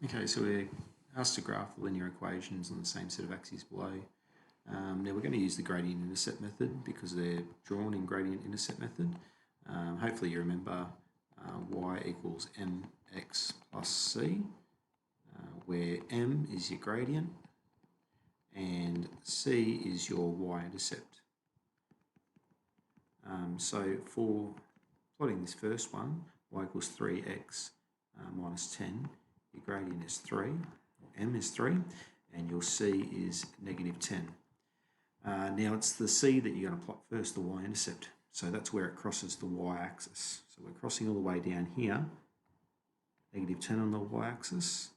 Okay, so we're asked to graph the linear equations on the same set of axes below. Now we're going to use the gradient intercept method because they're drawn in gradient intercept method. Hopefully you remember y equals mx plus c, where m is your gradient and c is your y-intercept. So for plotting this first one, y equals 3x minus 10, your gradient is 3, or m is 3, and your c is negative 10. Now it's the c that you're going to plot first, the y-intercept. So that's where it crosses the y-axis. So we're crossing all the way down here, negative 10 on the y-axis.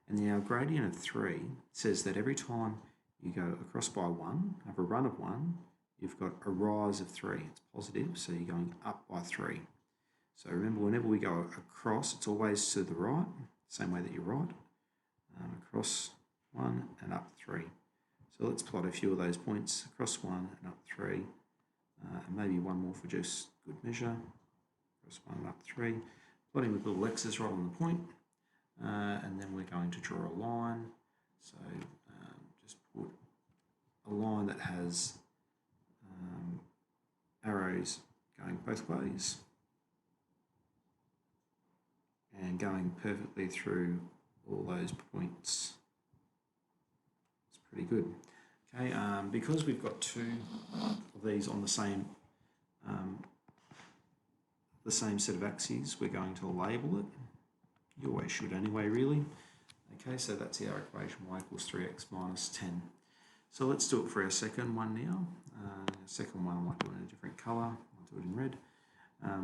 And then our gradient of 3 says that every time you go across by 1, have a run of 1, you've got a rise of 3. It's positive, so you're going up by 3. So remember, whenever we go across, it's always to the right, same way that you write. Across 1 and up 3. So let's plot a few of those points, across 1 and up 3. And maybe one more for just good measure. Across 1 and up 3. Plotting with little X's right on the point. And then we're going to draw a line. So just put a line that has arrows going both ways and going perfectly through all those points. It's pretty good. Okay, because we've got two of these on the same set of axes, we're going to label it. You always should anyway, really. Okay, so that's our equation, y equals 3x minus 10. So let's do it for our second one now. Second one I might do it in a different colour. I'll do it in red.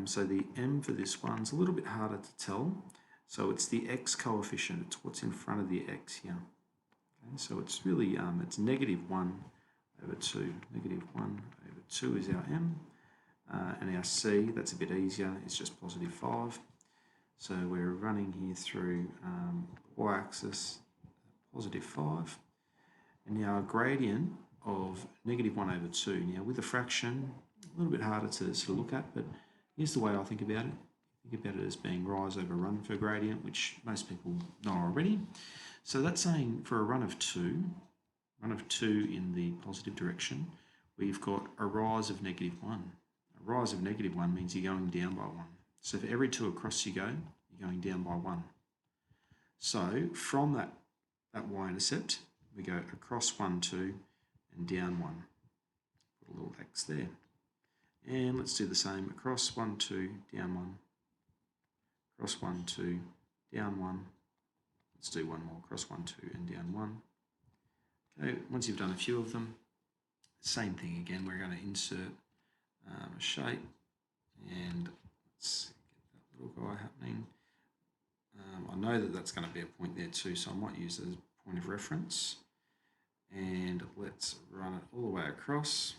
So the m for this one's a little bit harder to tell. So it's the x coefficient. It's what's in front of the x here. Okay, so it's really, it's negative 1 over 2. Negative 1 over 2 is our m. And our c, that's a bit easier, it's just positive 5. So we're running here through y-axis, positive 5. And now our gradient of negative 1 over 2. Now with a fraction, a little bit harder to sort of look at, but here's the way I think about it. Think about it as being rise over run for gradient, which most people know already. So that's saying for a run of 2 in the positive direction, we've got a rise of negative 1. A rise of negative 1 means you're going down by 1. So for every 2 across you go, you're going down by 1. So from that y-intercept, we go across 1, 2, and down 1. Put a little X there. And let's do the same, across 1, 2, down 1. Across 1, 2, down 1. Let's do one more, across 1, 2, and down 1. Okay, once you've done a few of them, same thing again, we're going to insert a shape, and let's get that little guy happening. I know that that's going to be a point there too, so I might use it as a point of reference. And let's run it all the way across.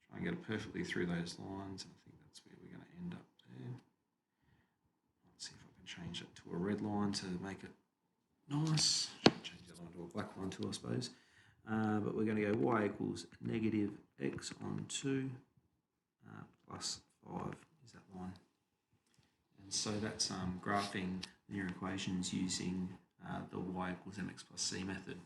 Try and get it perfectly through those lines. I think that's where we're going to end up there. Let's see if I can change it to a red line to make it nice. Change that line to a black line too, I suppose. But we're going to go y equals negative x on 2 plus 5 is that line. And so that's graphing linear equations using the y equals mx plus c method.